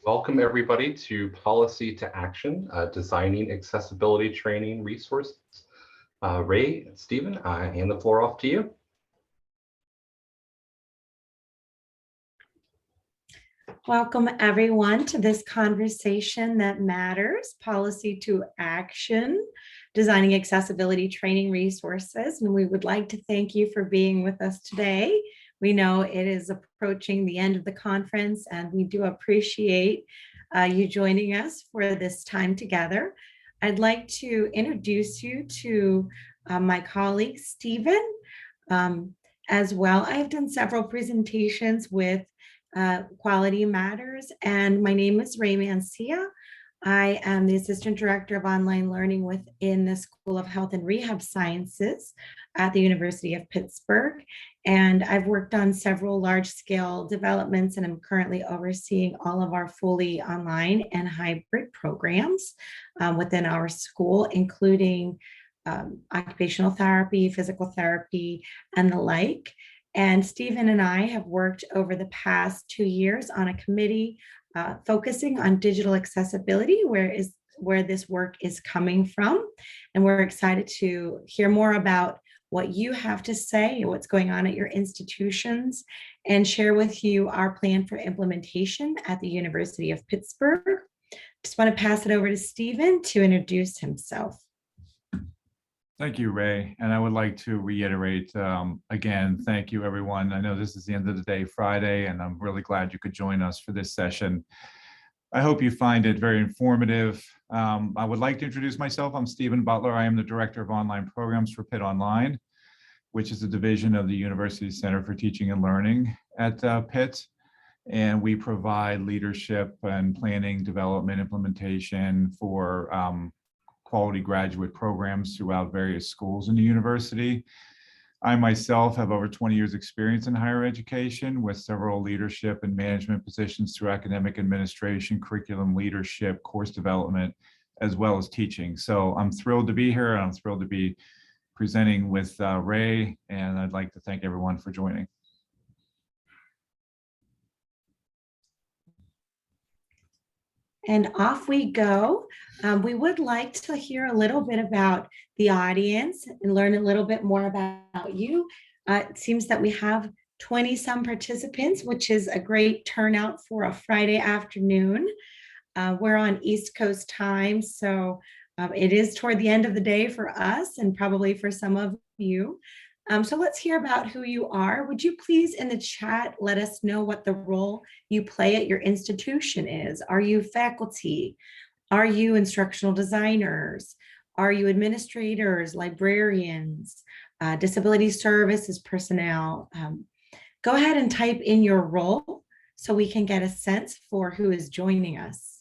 Welcome everybody to Policy to Action, Designing Accessibility Training Resources. Ray and Stephen, I hand the floor off to you. Welcome everyone to this conversation that matters, Policy to Action, Designing Accessibility Training Resources. And we would like to thank you for being with us today. We know it is approaching the end of the conference, and we do appreciate you joining us for this time together. I'd like to introduce you to my colleague, Stephen. As well, I've done several presentations with Quality Matters, and my name is Ray Mancilla. I am the Assistant Director of Online Learning within the School of Health and Rehab Sciences at the University of Pittsburgh. And I've worked on several large-scale developments, and I'm currently overseeing all of our fully online and hybrid programs within our school, including occupational therapy, physical therapy, and the like. And Stephen and I have worked over the past 2 years on a committee focusing on digital accessibility, where this work is coming from. And we're excited to hear more about what you have to say, what's going on at your institutions, and share with you our plan for implementation at the University of Pittsburgh. Just want to pass it over to Stephen to introduce himself. Thank you, Ray. And I would like to reiterate, again, thank you, everyone. I know this is the end of the day, Friday, and I'm really glad you could join us for this session. I hope you find it very informative. I would like to introduce myself. I'm Stephen Butler. I am the Director of Online Programs for Pitt Online, which is a division of the University Center for Teaching and Learning at Pitt. And we provide leadership and planning, development, implementation for quality graduate programs throughout various schools in the university. I myself have over 20 years experience in higher education with several leadership and management positions through academic administration, curriculum leadership, course development, as well as teaching. So I'm thrilled to be here, and I'm thrilled to be presenting with Ray, and I'd like to thank everyone for joining. And off we go. We would like to hear a little bit about the audience and learn a little bit more about you. It seems that we have 20-some participants, which is a great turnout for a Friday afternoon. We're on East Coast time, so it is toward the end of the day for us and probably for some of you. So let's hear about who you are. Would you please in the chat let us know what the role you play at your institution is? Are you faculty? Are you instructional designers? Are you administrators, librarians, disability services personnel? Go ahead and type in your role so we can get a sense for who is joining us.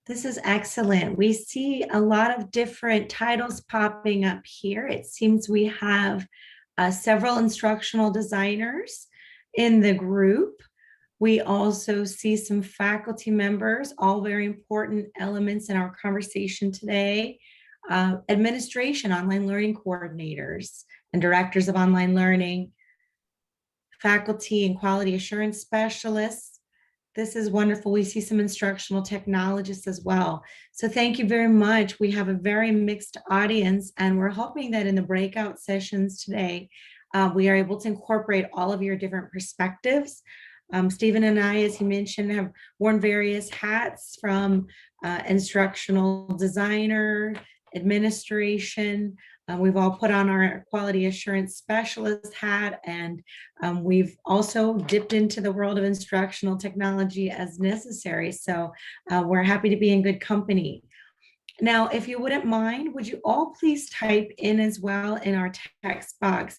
This is excellent. We see a lot of different titles popping up here. It seems we have several instructional designers in the group. We also see some faculty members, all very important elements in our conversation today. Administration, online learning coordinators and directors of online learning, faculty and quality assurance specialists. This is wonderful. We see some instructional technologists as well. So thank you very much. We have a very mixed audience, and we're hoping that in the breakout sessions today, we are able to incorporate all of your different perspectives. Stephen and I, as he mentioned, have worn various hats from instructional designer, administration. We've all put on our quality assurance specialist hat, and we've also dipped into the world of instructional technology as necessary. So we're happy to be in good company. Now, if you wouldn't mind, would you all please type in as well in our text box?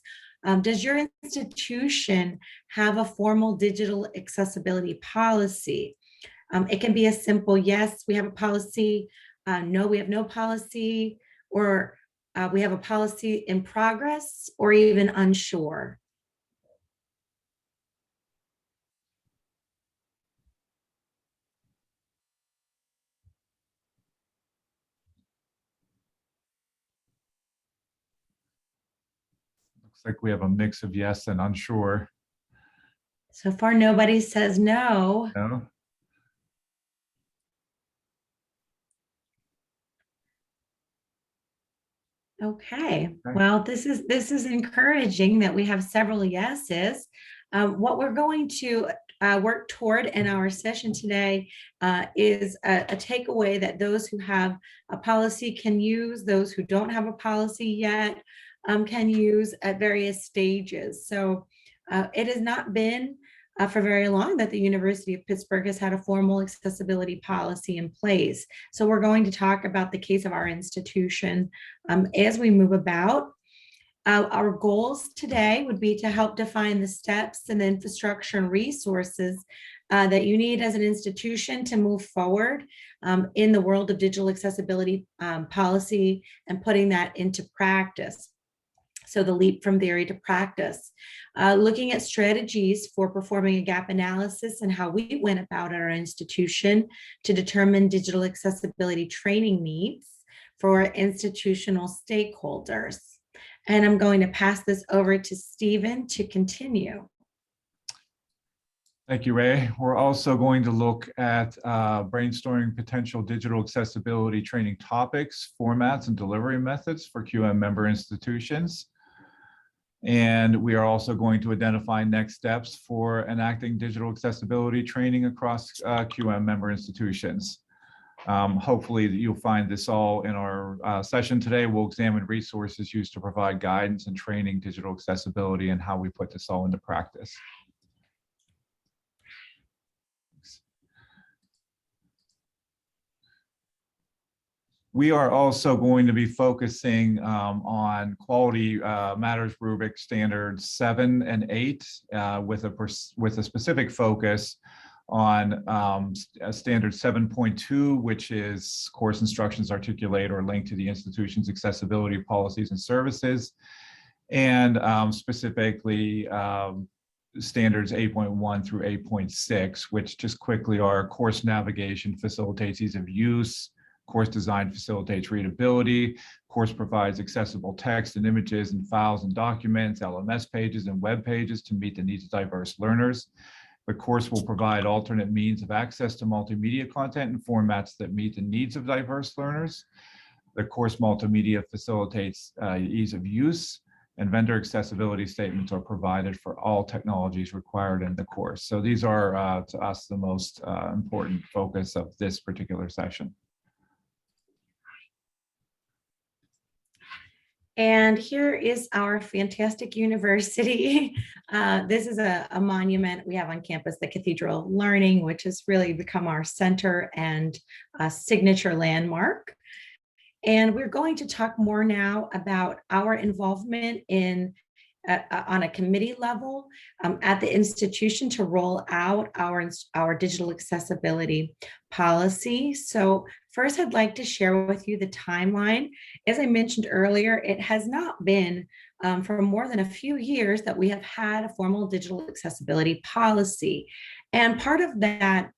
Does your institution have a formal digital accessibility policy? It can be a simple yes, we have a policy, no, we have no policy, or we have a policy in progress, or even unsure? Looks like we have a mix of yes and unsure. So far, nobody says no. No? Okay, well, this is encouraging that we have several yeses. What we're going to work toward in our session today is a takeaway that those who have a policy can use, those who don't have a policy yet can use at various stages. So it has not been for very long that the University of Pittsburgh has had a formal accessibility policy in place. So we're going to talk about the case of our institution as we move about. Our goals today would be to help define the steps and infrastructure and resources that you need as an institution to move forward in the world of digital accessibility policy and putting that into practice. So the leap from theory to practice, looking at strategies for performing a gap analysis and how we went about our institution to determine digital accessibility training needs for institutional stakeholders. And I'm going to pass this over to Stephen to continue. Thank you, Ray. We're also going to look at brainstorming potential digital accessibility training topics, formats, and delivery methods for QM member institutions. And we are also going to identify next steps for enacting digital accessibility training across QM member institutions. Hopefully you'll find this all in our session today. We'll examine resources used to provide guidance and training digital accessibility and how we put this all into practice. We are also going to be focusing on quality matters rubric standards 7 and 8 with a specific focus on standard 7.2, which is course instructions articulate or link to the institution's accessibility policies and services, and specifically standards 8.1 through 8.6, which just quickly are course navigation facilitates ease of use, course design facilitates readability, course provides accessible text and images and files and documents, LMS pages and web pages to meet the needs of diverse learners. The course will provide alternate means of access to multimedia content and formats that meet the needs of diverse learners. The course multimedia facilitates ease of use, and vendor accessibility statements are provided for all technologies required in the course. So these are, to us, the most important focus of this particular session. And here is our fantastic university. This is a monument we have on campus, the Cathedral of Learning, which has really become our center and signature landmark. And we're going to talk more now about our involvement in on a committee level at the institution to roll out our digital accessibility policy. So first, I'd like to share with you the timeline. As I mentioned earlier, it has not been for more than a few years that we have had a formal digital accessibility policy. And part of that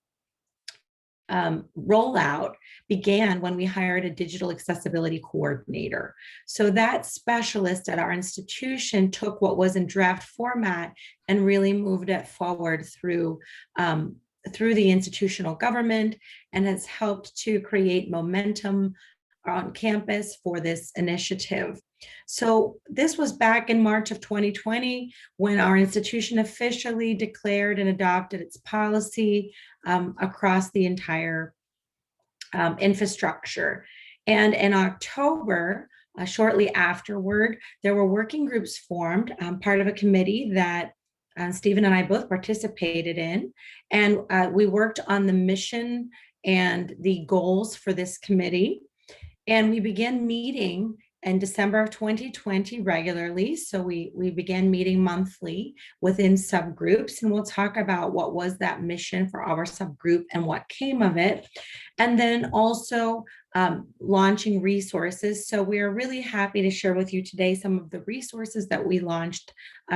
rollout began when we hired a digital accessibility coordinator. So that specialist at our institution took what was in draft format and really moved it forward through the institutional government and has helped to create momentum on campus for this initiative. So this was back in March of 2020 when our institution officially declared and adopted its policy across the entire infrastructure. And in October, shortly afterward, there were working groups formed, part of a committee that Stephen and I both participated in. And we worked on the mission and the goals for this committee. And we began meeting in December of 2020 regularly. So we began meeting monthly within subgroups, and we'll talk about what was that mission for our subgroup and what came of it. and then also launching resources. So we are really happy to share with you today some of the resources that we launched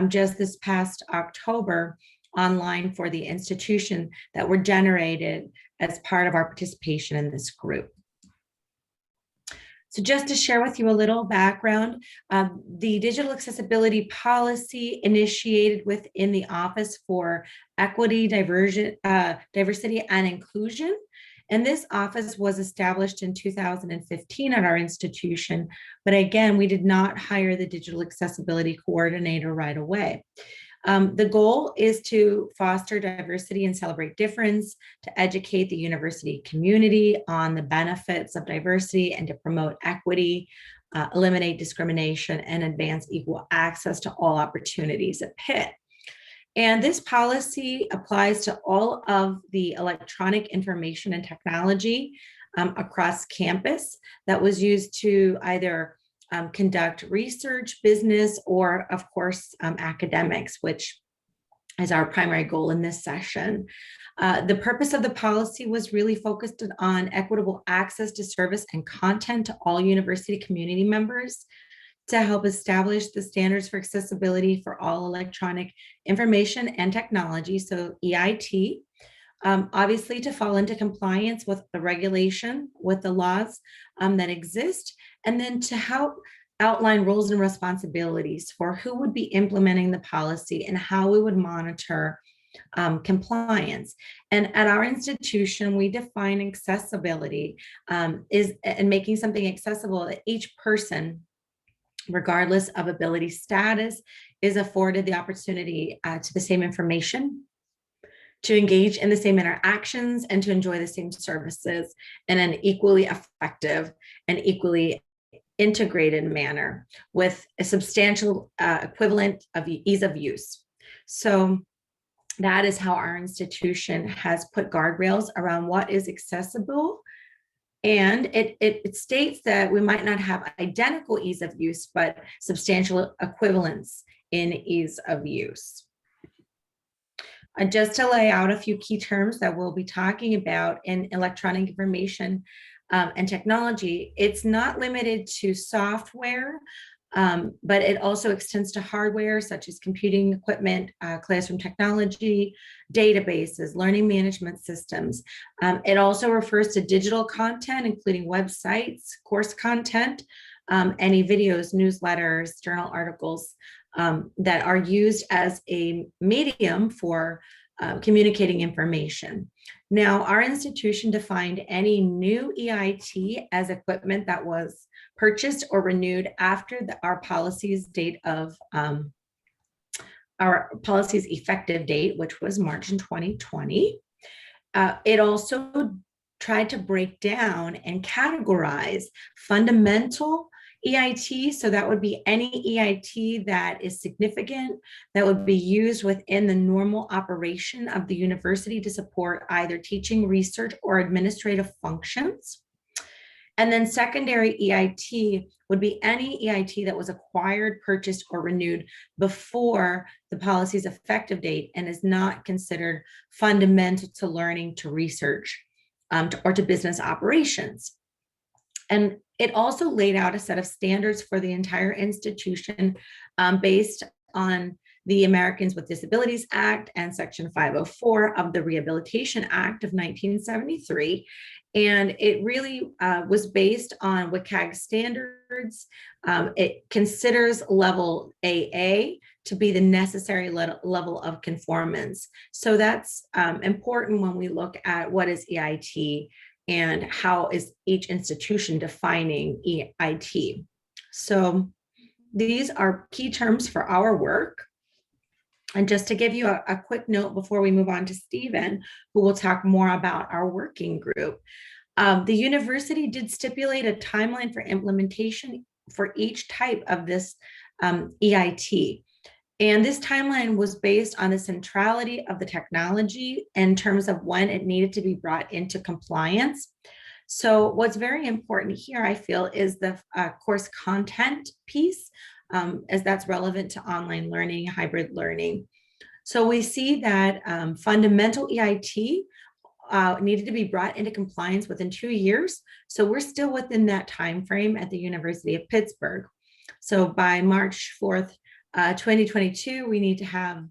just this past October online for the institution that were generated as part of our participation in this group. So just to share with you a little background, the digital accessibility policy initiated within the Office for Equity, Diversity, and Inclusion. And this office was established in 2015 at our institution. But again, we did not hire the digital accessibility coordinator right away. The goal is to foster diversity and celebrate difference, to educate the university community on the benefits of diversity, and to promote equity, eliminate discrimination, and advance equal access to all opportunities at Pitt. And this policy applies to all of the electronic information and technology across campus that was used to either conduct research, business, or of course, academics, which is our primary goal in this session. The purpose of the policy was really focused on equitable access to service and content to all university community members, to help establish the standards for accessibility for all electronic information and technology, so EIT, obviously to fall into compliance with the regulation, with the laws that exist, and then to help outline roles and responsibilities for who would be implementing the policy and how we would monitor compliance. And at our institution, we define accessibility is and making something accessible that each person, regardless of ability status, is afforded the opportunity to the same information, to engage in the same interactions, and to enjoy the same services in an equally effective and equally integrated manner with a substantial equivalent of ease of use. So that is how our institution has put guardrails around what is accessible. And it states that we might not have identical ease of use, but substantial equivalence in ease of use. Just to lay out a few key terms that we'll be talking about in electronic information and technology, it's not limited to software, but it also extends to hardware such as computing equipment, classroom technology, databases, learning management systems. It also refers to digital content, including websites, course content, any videos, newsletters, journal articles that are used as a medium for communicating information. Now, our institution defined any new EIT as equipment that was purchased or renewed after our policy's date of our policy's effective date, which was March in 2020. It also tried to break down and categorize fundamental EIT, so that would be any EIT that is significant, that would be used within the normal operation of the university to support either teaching, research, or administrative functions. And then secondary EIT would be any EIT that was acquired, purchased, or renewed before the policy's effective date and is not considered fundamental to learning, to research, or to business operations. And it also laid out a set of standards for the entire institution based on the Americans with Disabilities Act and Section 504 of the Rehabilitation Act of 1973. And it really was based on WCAG standards. It considers level AA to be the necessary level of conformance. So that's important when we look at what is EIT and how is each institution defining EIT. So these are key terms for our work. And just to give you a quick note before we move on to Stephen, who will talk more about our working group. The university did stipulate a timeline for implementation for each type of this EIT. And this timeline was based on the centrality of the technology in terms of when it needed to be brought into compliance. So what's very important here, I feel, is the course content piece, as that's relevant to online learning, hybrid learning. So we see that fundamental EIT needed to be brought into compliance within 2 years. So we're still within that time frame at the University of Pittsburgh. So by March 4th, 2022, we need to have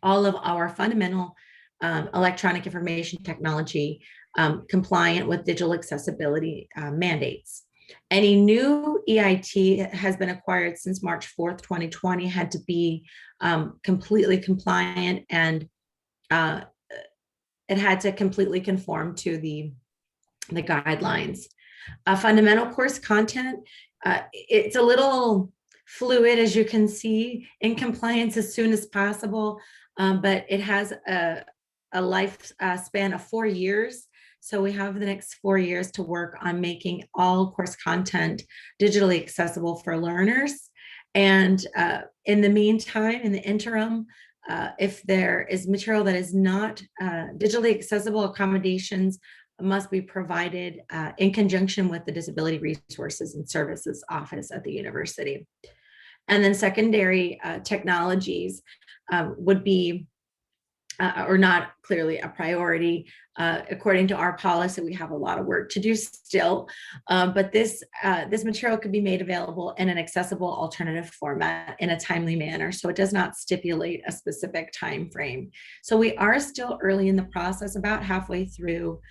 all of our fundamental electronic information technology compliant with digital accessibility mandates. Any new EIT that has been acquired since March 4th, 2020 had to be completely compliant, and it had to completely conform to the guidelines. Fundamental course content, it's a little fluid, as you can see, in compliance as soon as possible, but it has a lifespan of 4 years. So we have the next 4 years to work on making all course content digitally accessible for learners. And in the meantime, in the interim, if there is material that is not digitally accessible, accommodations must be provided in conjunction with the Disability Resources and Services Office at the university. And then secondary technologies would be or not clearly a priority. According to our policy, we have a lot of work to do still, but this material could be made available in an accessible alternative format in a timely manner. So it does not stipulate a specific time frame. So we are still early in the process, about halfway through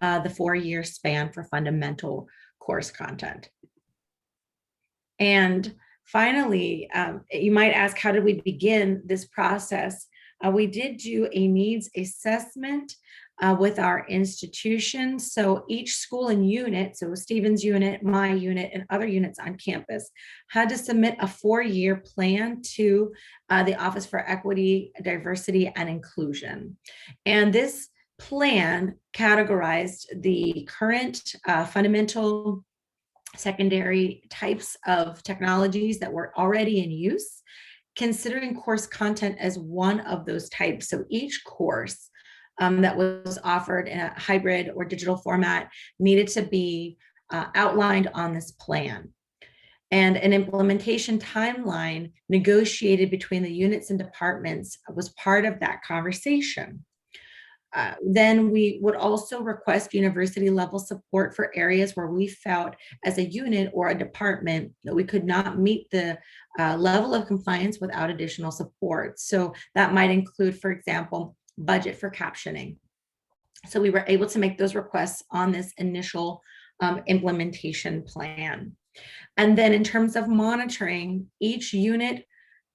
the 4-year span for fundamental course content. And finally, you might ask, how did we begin this process? We did do a needs assessment with our institution. So each school and unit, so Stephen's unit, my unit, and other units on campus, had to submit a 4-year plan to the Office for Equity, Diversity, and Inclusion. And this plan categorized the current fundamental secondary types of technologies that were already in use, considering course content as one of those types. So each course that was offered in a hybrid or digital format needed to be outlined on this plan. And an implementation timeline negotiated between the units and departments was part of that conversation. Then we would also request university level support for areas where we felt as a unit or a department that we could not meet the level of compliance without additional support. So that might include, for example, budget for captioning. So we were able to make those requests on this initial implementation plan. And then in terms of monitoring, each unit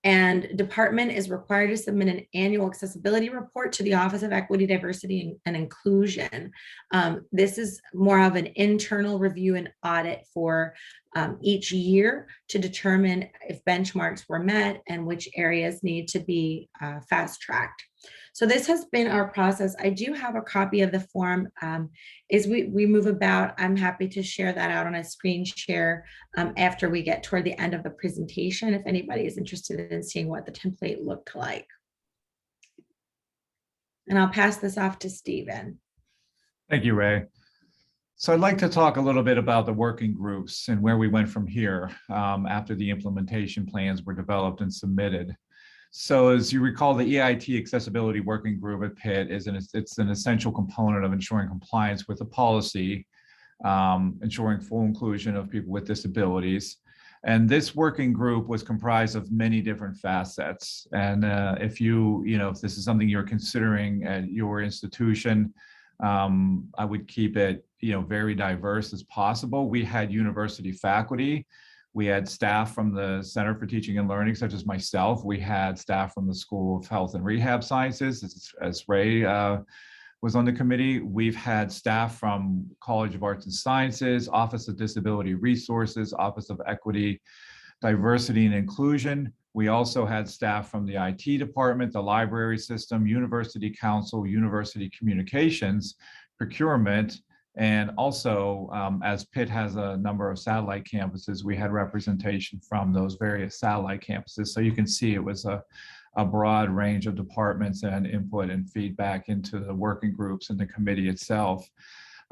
and department is required to submit an annual accessibility report to the Office of Equity, Diversity, and Inclusion. This is more of an internal review and audit for each year to determine if benchmarks were met and which areas need to be fast-tracked. So this has been our process. I do have a copy of the form. As we move about, I'm happy to share that out on a screen share after we get toward the end of the presentation, if anybody is interested in seeing what the template looked like. And I'll pass this off to Stephen. Thank you, Ray. So I'd like to talk a little bit about the working groups and where we went from here after the implementation plans were developed and submitted. So as you recall, the EIT Accessibility Working Group at Pitt it's an essential component of ensuring compliance with the policy, ensuring full inclusion of people with disabilities. And this working group was comprised of many different facets. And if this is something you're considering at your institution, I would keep it, very diverse as possible. We had university faculty. We had staff from the Center for Teaching and Learning, such as myself. We had staff from the School of Health and Rehab Sciences, as Ray was on the committee. We've had staff from College of Arts and Sciences, Office of Disability Resources, Office of Equity, Diversity, and Inclusion. We also had staff from the IT department, the library system, University Council, University Communications, procurement, and also, as Pitt has a number of satellite campuses, we had representation from those various satellite campuses. So you can see it was a broad range of departments and input and feedback into the working groups and the committee itself.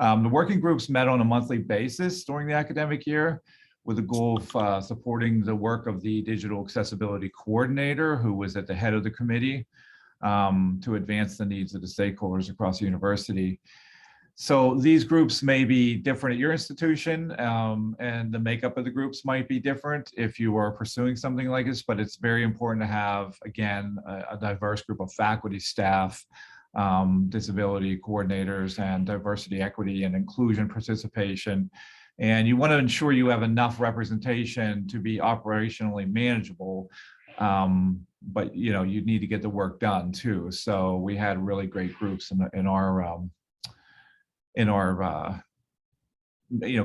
The working groups met on a monthly basis during the academic year with the goal of supporting the work of the digital accessibility coordinator, who was at the head of the committee. to advance the needs of the stakeholders across the university. So these groups may be different at your institution, and the makeup of the groups might be different if you are pursuing something like this, but it's very important to have, again, a diverse group of faculty, staff, disability coordinators, and diversity, equity, and inclusion participation. And you want to ensure you have enough representation to be operationally manageable, but you need to get the work done too. So we had really great groups in our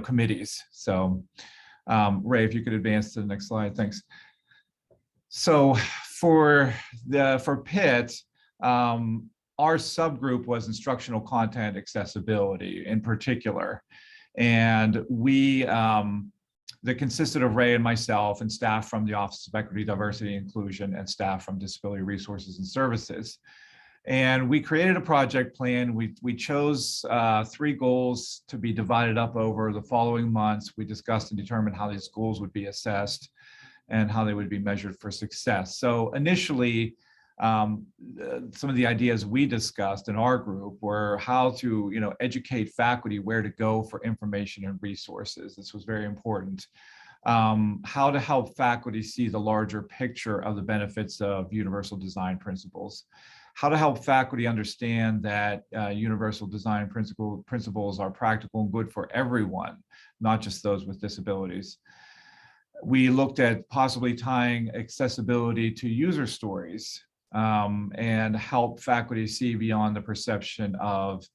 committees. So Ray, if you could advance to the next slide, thanks. So for Pitt, our subgroup was instructional content accessibility in particular, and that consisted of Ray and myself and staff from the Office of Equity, Diversity, and Inclusion, and staff from Disability Resources and Services. And we created a project plan. We chose 3 goals to be divided up over the following months. We discussed and determined how these goals would be assessed and how they would be measured for success. So initially, some of the ideas we discussed in our group were how to educate faculty where to go for information and resources. This was very important. How to help faculty see the larger picture of the benefits of universal design principles. How to help faculty understand that universal design principles are practical and good for everyone, not just those with disabilities. We looked at possibly tying accessibility to user stories and help faculty see beyond the perception of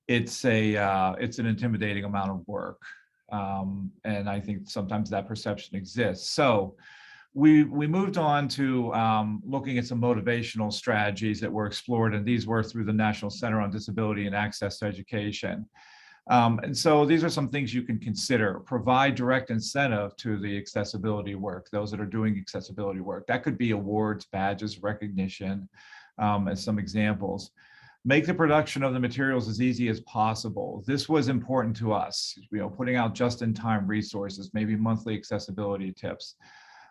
it's an intimidating amount of work. And I think sometimes that perception exists. So we moved on to looking at some motivational strategies that were explored, and these were through the National Center on Disability and Access to Education. And so these are some things you can consider. Provide direct incentive to the accessibility work, those that are doing accessibility work. That could be awards, badges, recognition, as some examples. Make the production of the materials as easy as possible. This was important to us, putting out just-in-time resources, maybe monthly accessibility tips.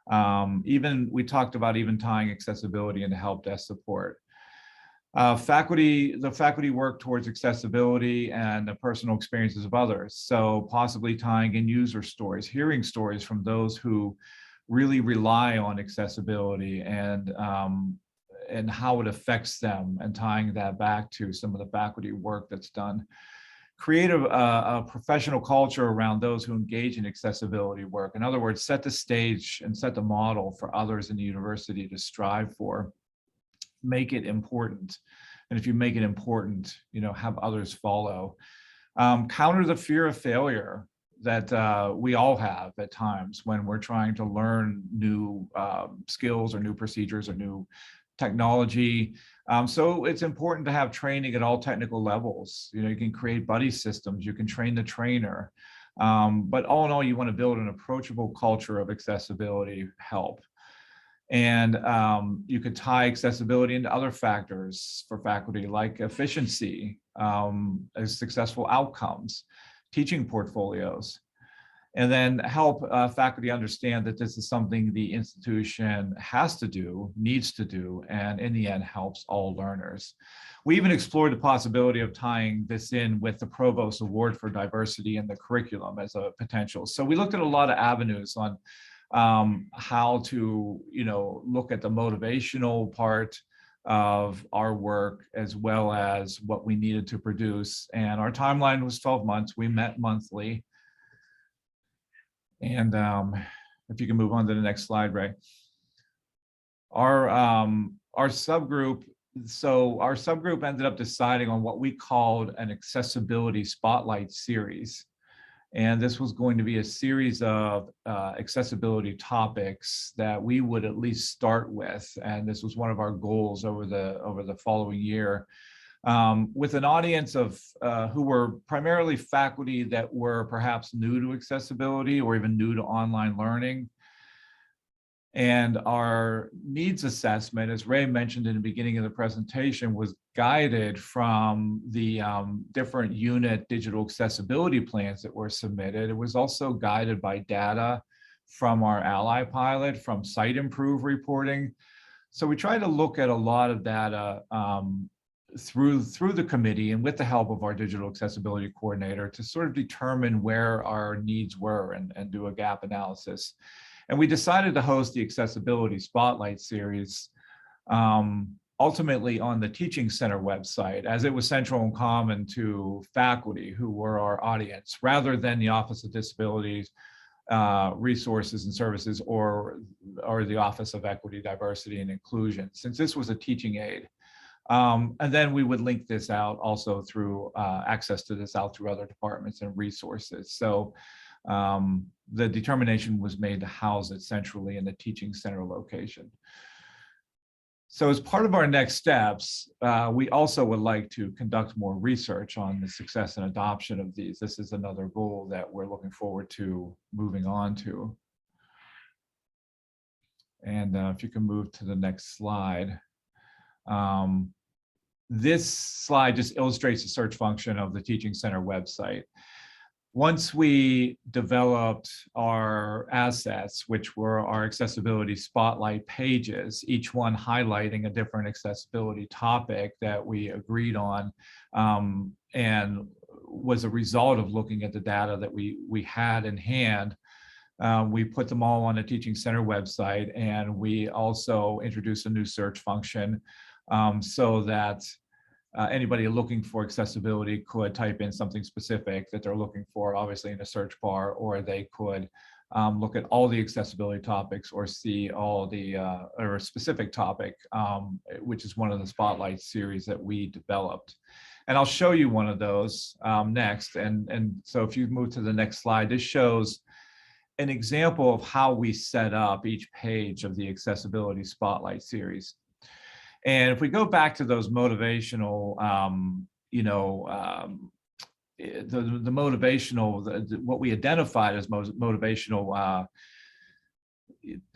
We talked about even tying accessibility into help desk support. The faculty work towards accessibility and the personal experiences of others. So possibly tying in user stories, hearing stories from those who really rely on accessibility and how it affects them, and tying that back to some of the faculty work that's done. Create a professional culture around those who engage in accessibility work. In other words, set the stage and set the model for others in the university to strive for. Make it important. And if you make it important, have others follow. Counter the fear of failure that we all have at times when we're trying to learn new skills or new procedures or new technology. So it's important to have training at all technical levels. You can create buddy systems, you can train the trainer. But all in all, you want to build an approachable culture of accessibility help. And you could tie accessibility into other factors for faculty, like efficiency, successful outcomes, teaching portfolios, and then help faculty understand that this is something the institution has to do, needs to do, and in the end helps all learners. We even explored the possibility of tying this in with the Provost Award for Diversity in the curriculum as a potential. So we looked at a lot of avenues on how to look at the motivational part of our work as well as what we needed to produce. And our timeline was 12 months. We met monthly. And if you can move on to the next slide, Ray. Our subgroup ended up deciding on what we called an accessibility spotlight series. And this was going to be a series of accessibility topics that we would at least start with. And this was one of our goals over the following year, with an audience of who were primarily faculty that were perhaps new to accessibility or even new to online learning. And our needs assessment, as Ray mentioned in the beginning of the presentation, was guided from the different unit digital accessibility plans that were submitted. It was also guided by data from our Ally pilot, from Site Improve reporting. So we try to look at a lot of data through the committee and with the help of our digital accessibility coordinator to sort of determine where our needs were and do a gap analysis. And we decided to host the Accessibility Spotlight series ultimately on the Teaching Center website, as it was central and common to faculty who were our audience, rather than the Office of Disabilities Resources and Services or the Office of Equity, Diversity, and Inclusion, since this was a teaching aid. And then we would link this out also through access to this out through other departments and resources. So the determination was made to house it centrally in the Teaching Center location. So as part of our next steps, we also would like to conduct more research on the success and adoption of these. This is another goal that we're looking forward to moving on to. And if you can move to the next slide. This slide just illustrates the search function of the Teaching Center website. Once we developed our assets, which were our accessibility spotlight pages, each one highlighting a different accessibility topic that we agreed on, and was a result of looking at the data that we had in hand, we put them all on the Teaching Center website, and we also introduced a new search function so that anybody looking for accessibility could type in something specific that they're looking for, obviously in a search bar, or they could look at all the accessibility topics or see all the or a specific topic, which is one of the spotlight series that we developed. And I'll show you one of those next. And so if you move to the next slide, this shows an example of how we set up each page of the accessibility spotlight series. And if we go back to those motivational, the motivational, what we identified as motivational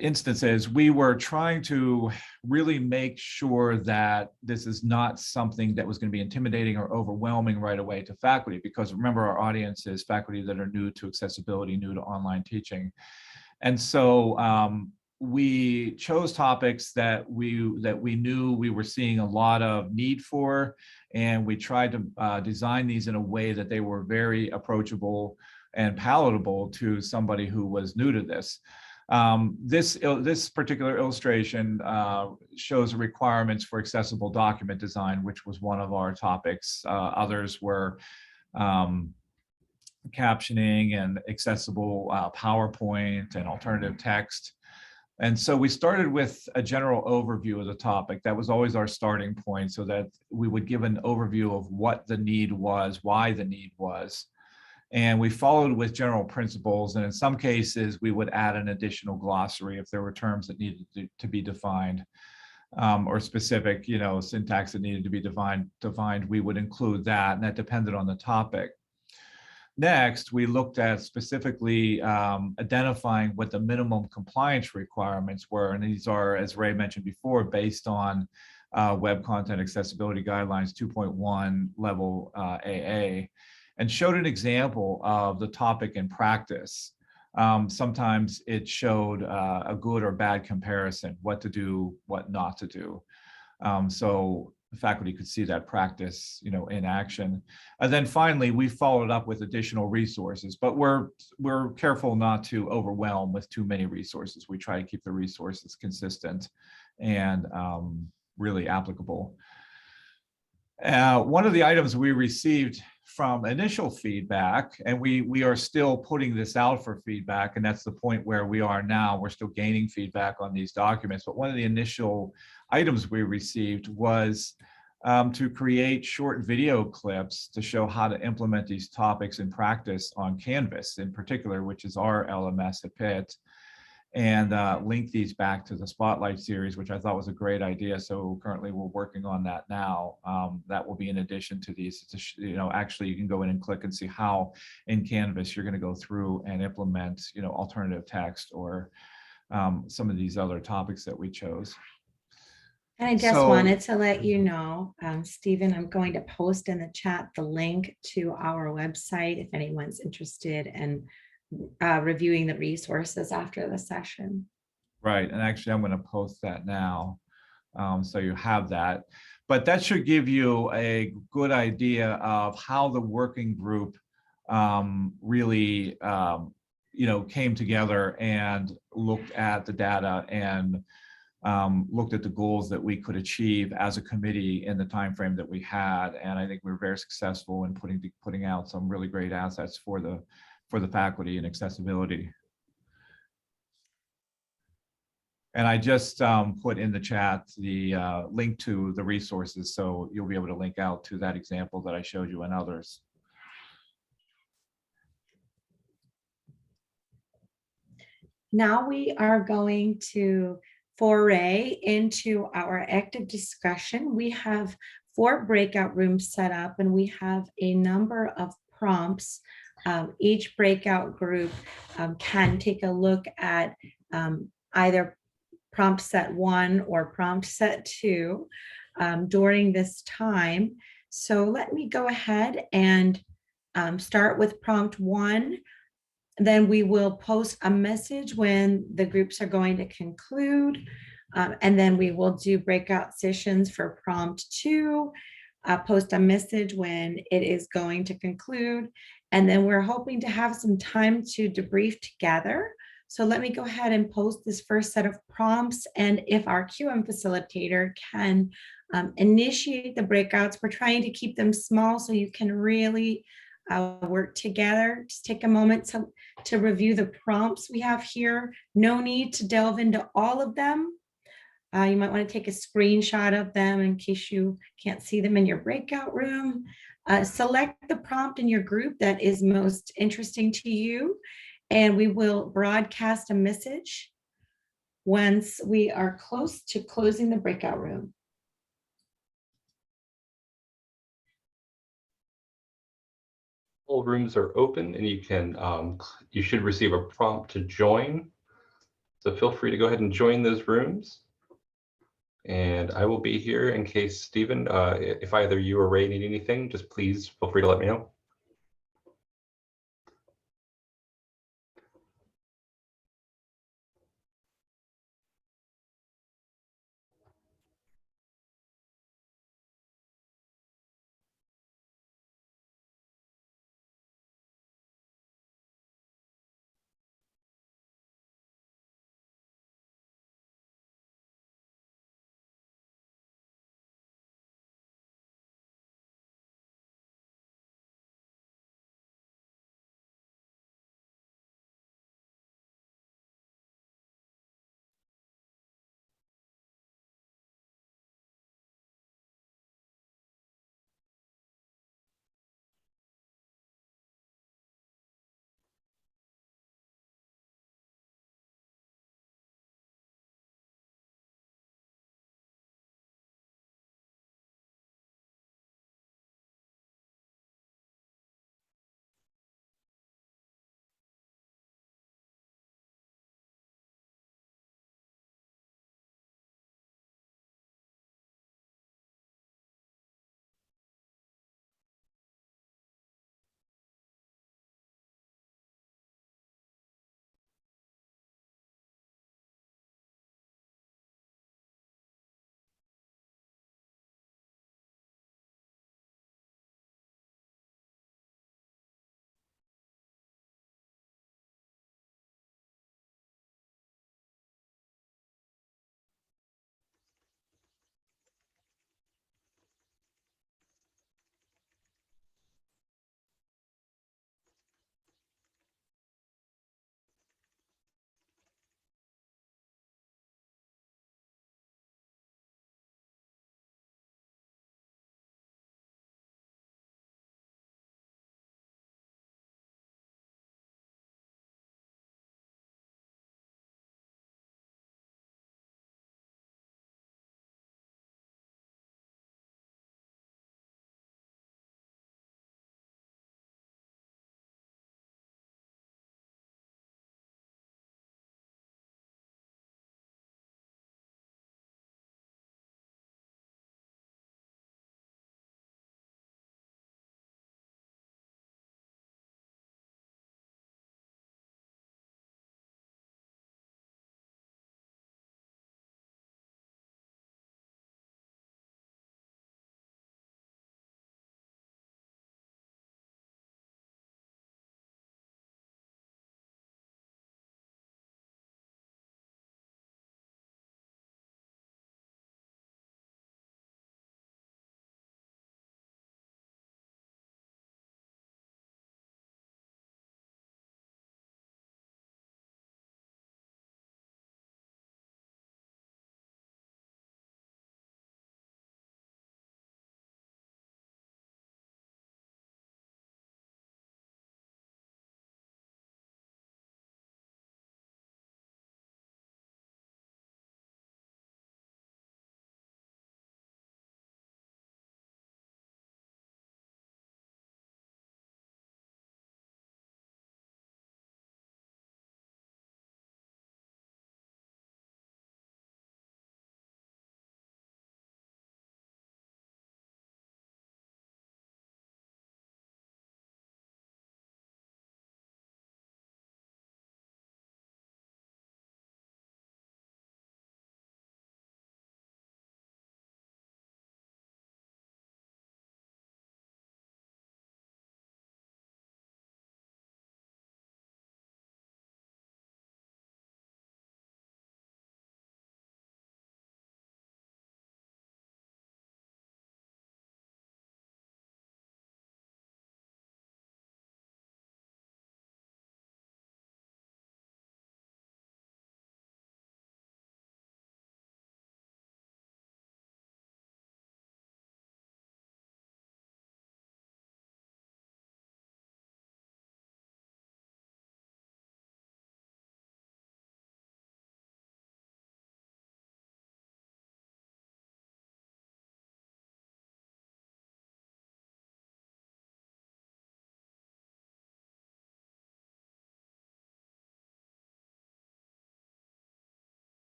instances, we were trying to really make sure that this is not something that was going to be intimidating or overwhelming right away to faculty, because remember, our audience is faculty that are new to accessibility, new to online teaching. And so we chose topics that we knew we were seeing a lot of need for, and we tried to design these in a way that they were very approachable and palatable to somebody who was new to this. This particular illustration shows requirements for accessible document design, which was one of our topics. Others were captioning and accessible PowerPoint and alternative text. And so we started with a general overview of the topic. That was always our starting point, so that we would give an overview of what the need was, why the need was. And we followed with general principles. And in some cases, we would add an additional glossary if there were terms that needed to be defined, or specific, syntax that needed to be defined, we would include that, and that depended on the topic. Next, we looked at specifically identifying what the minimum compliance requirements were. And these are, as Ray mentioned before, based on Web Content Accessibility Guidelines 2.1 level AA, and showed an example of the topic in practice. Sometimes it showed a good or bad comparison, what to do, what not to do. So the faculty could see that practice, in action. And then finally, we followed up with additional resources, but we're careful not to overwhelm with too many resources. We try to keep the resources consistent and really applicable. One of the items we received from initial feedback, and we are still putting this out for feedback, and that's the point where we are now. We're still gaining feedback on these documents, but one of the initial items we received was to create short video clips to show how to implement these topics in practice on Canvas in particular, which is our LMS at Pitt, and link these back to the Spotlight series, which I thought was a great idea. So currently we're working on that now. That will be in addition to these. Actually you can go in and click and see how in Canvas you're going to go through and implement, alternative text or some of these other topics that we chose. And I just wanted to let you know, Stephen, I'm going to post in the chat the link to our website if anyone's interested in reviewing the resources after the session. Right, and actually I'm going to post that now. So you have that. But that should give you a good idea of how the working group really came together and looked at the data and looked at the goals that we could achieve as a committee in the time frame that we had. And I think we were very successful in putting out some really great assets for the faculty and accessibility. And I just put in the chat the link to the resources, so you'll be able to link out to that example that I showed you and others. Now we are going to foray into our active discussion. We have 4 breakout rooms set up, and we have a number of prompts. Each breakout group can take a look at either prompt set 1 or prompt set 2 during this time. So let me go ahead and start with prompt 1. Then we will post a message when the groups are going to conclude. And then we will do breakout sessions for prompt 2, post a message when it is going to conclude. And then we're hoping to have some time to debrief together. So let me go ahead and post this first set of prompts. And if our QM facilitator can initiate the breakouts, we're trying to keep them small so you can really work together. Just take a moment to review the prompts we have here. No need to delve into all of them. You might want to take a screenshot of them in case you can't see them in your breakout room. Select the prompt in your group that is most interesting to you, and we will broadcast a message once we are close to closing the breakout room. All rooms are open, and you should receive a prompt to join. So feel free to go ahead and join those rooms. And I will be here in case, Stephen, if either you or Ray need anything, just please feel free to let me know.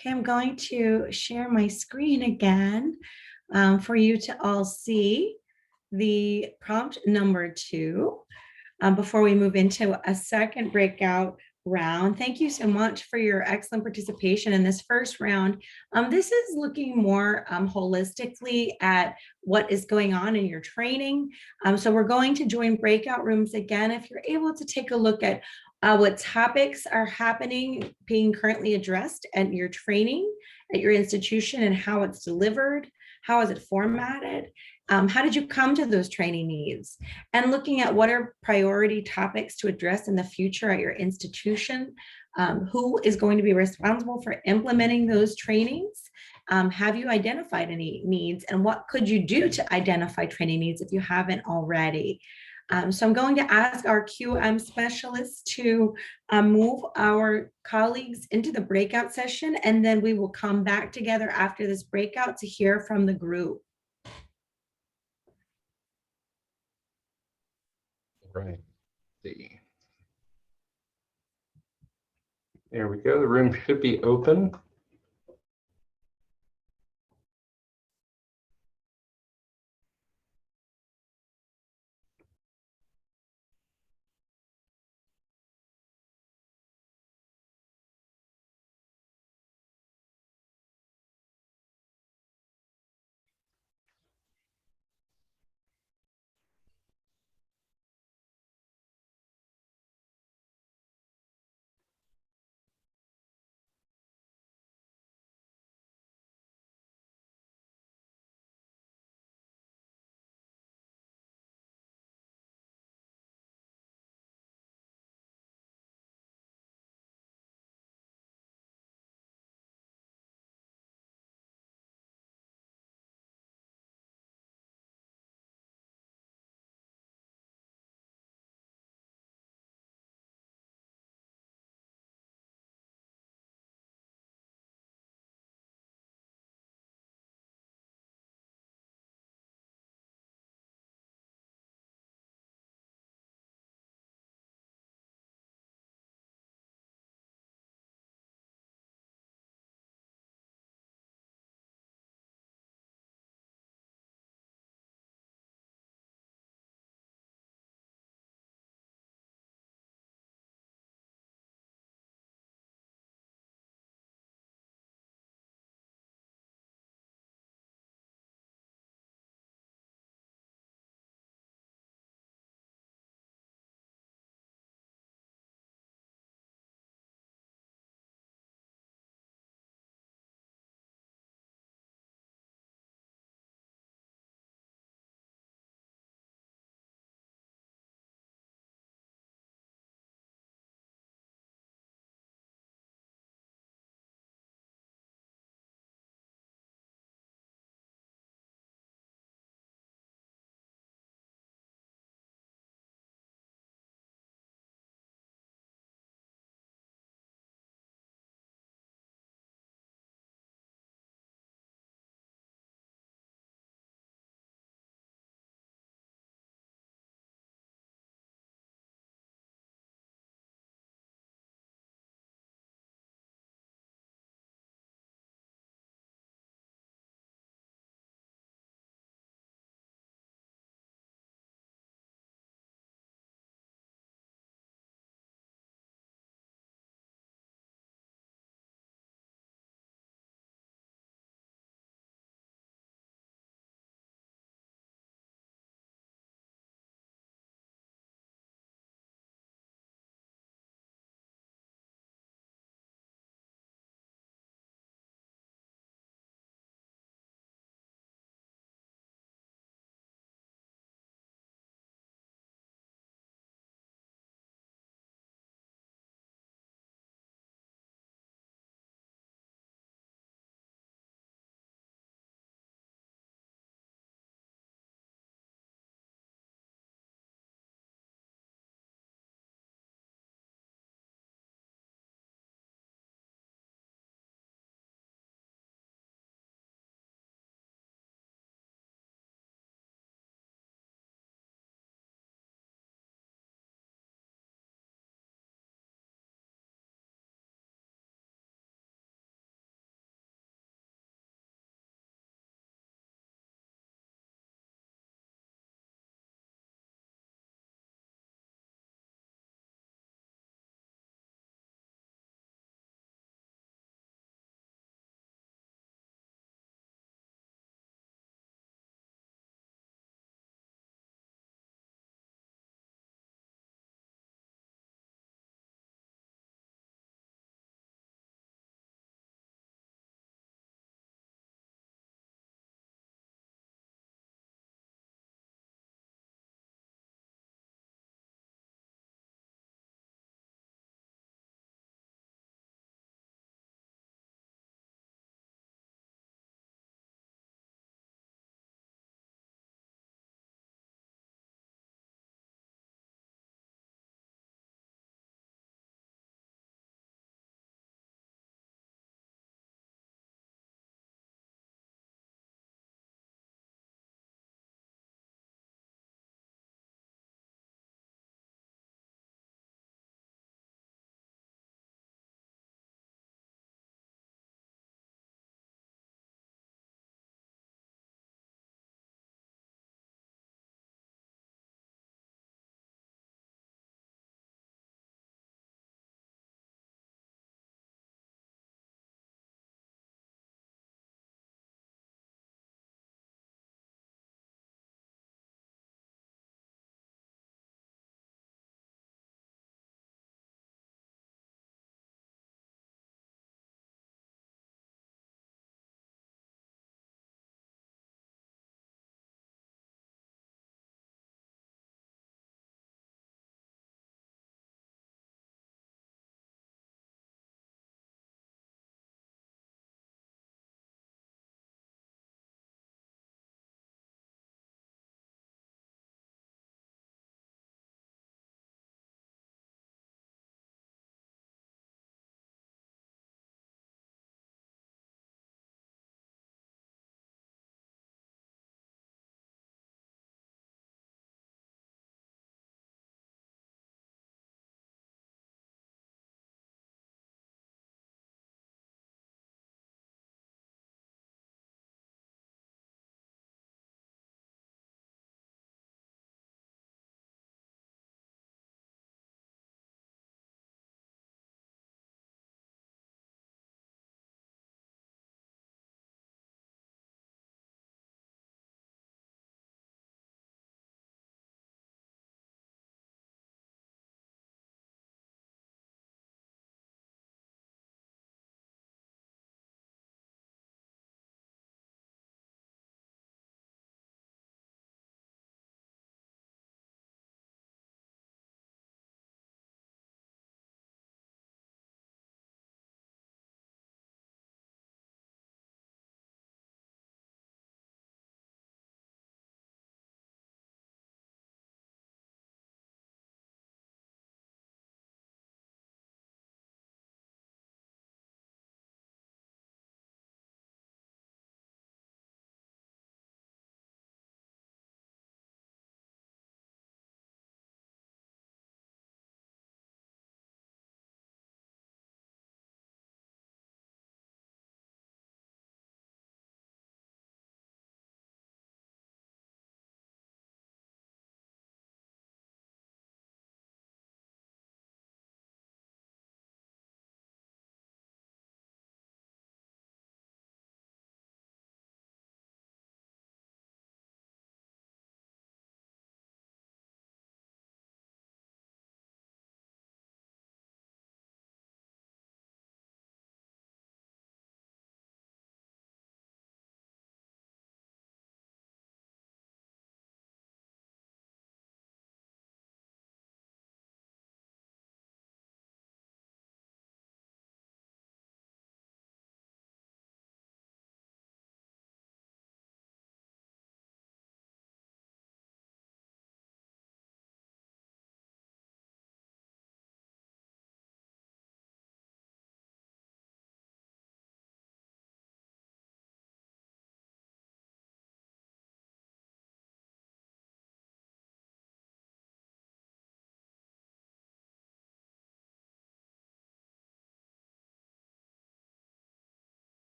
Okay, I'm going to share my screen again for you to all see the prompt number 2 before we move into a second breakout round. Thank you so much for your excellent participation in this first round. This is looking more holistically at what is going on in your training. So we're going to join breakout rooms again. If you're able to take a look at what topics are happening, being currently addressed at your training, at your institution, and how it's delivered, how is it formatted, how did you come to those training needs, and looking at what are priority topics to address in the future at your institution, who is going to be responsible for implementing those trainings, have you identified any needs, and what could you do to identify training needs if you haven't already. So I'm going to ask our QM specialists to move our colleagues into the breakout session, and then we will come back together after this breakout to hear from the group. Right. See. There we go. The room should be open.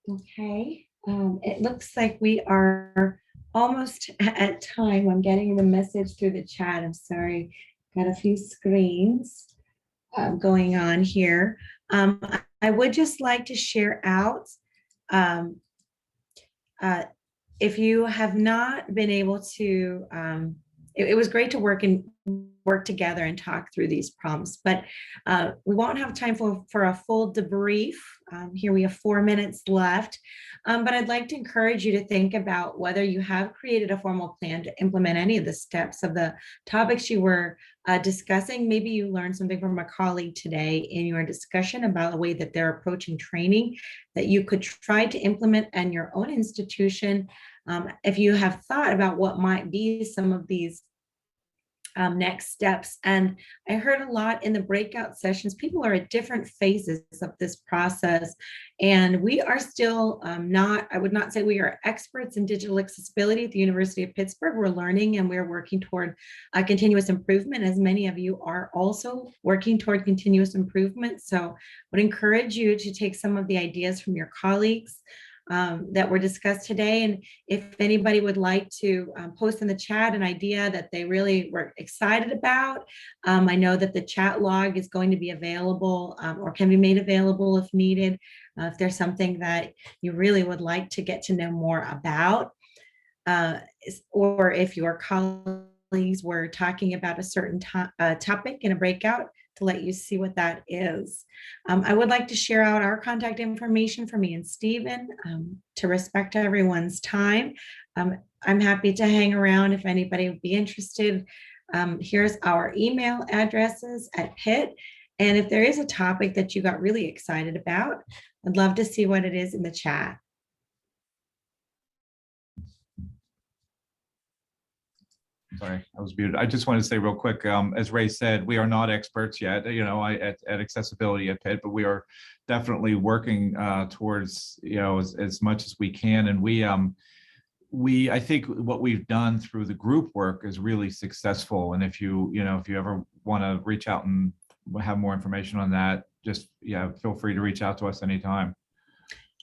Okay, it looks like we are almost at time. I'm getting the message through the chat. I'm sorry. Got a few screens going on here. I would just like to share out, um, if you have not been able to, it was great to work together and talk through these prompts, but we won't have time for a full debrief. Here we have 4 minutes left, but I'd like to encourage you to think about whether you have created a formal plan to implement any of the steps of the topics you were discussing. Maybe you learned something from a colleague today in your discussion about the way that they're approaching training that you could try to implement in your own institution. If you have thought about what might be some of these next steps. And I heard a lot in the breakout sessions, people are at different phases of this process. And we are still I would not say we are experts in digital accessibility at the University of Pittsburgh. We're learning and we're working toward continuous improvement, as many of you are also working toward continuous improvement. So I would encourage you to take some of the ideas from your colleagues that were discussed today. And if anybody would like to post in the chat an idea that they really were excited about, I know that the chat log is going to be available or can be made available if needed. If there's something that you really would like to get to know more about, or if your colleagues were talking about a certain topic in a breakout, to let you see what that is. I would like to share out our contact information for me and Stephen to respect everyone's time. I'm happy to hang around if anybody would be interested. Here's our email addresses at Pitt. And if there is a topic that you got really excited about, I'd love to see what it is in the chat. Sorry, I was muted. I just wanted to say real quick, as Ray said, we are not experts yet, at accessibility at Pitt, but we are definitely working towards, as much as we can. And I think what we've done through the group work is really successful. And if you ever want to reach out and have more information on that, just, feel free to reach out to us anytime.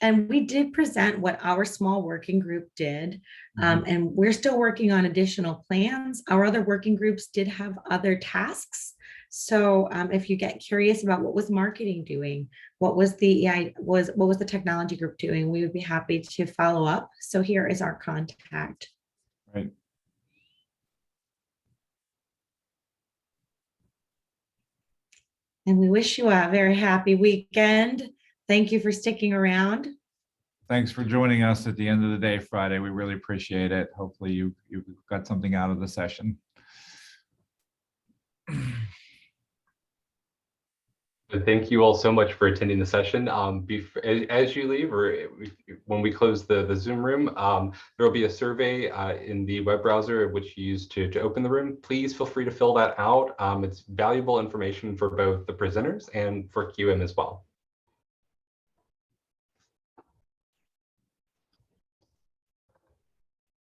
And we did present what our small working group did, and we're still working on additional plans. Our other working groups did have other tasks. So if you get curious about what was marketing doing, what was the technology group doing, we would be happy to follow up. So here is our contact. Right. And we wish you a very happy weekend. Thank you for sticking around. Thanks for joining us at the end of the day, Friday. We really appreciate it. Hopefully you got something out of the session. Thank you all so much for attending the session. As you leave, or when we close the Zoom room, there will be a survey in the web browser which you use to open the room. Please feel free to fill that out. It's valuable information for both the presenters and for QM as well.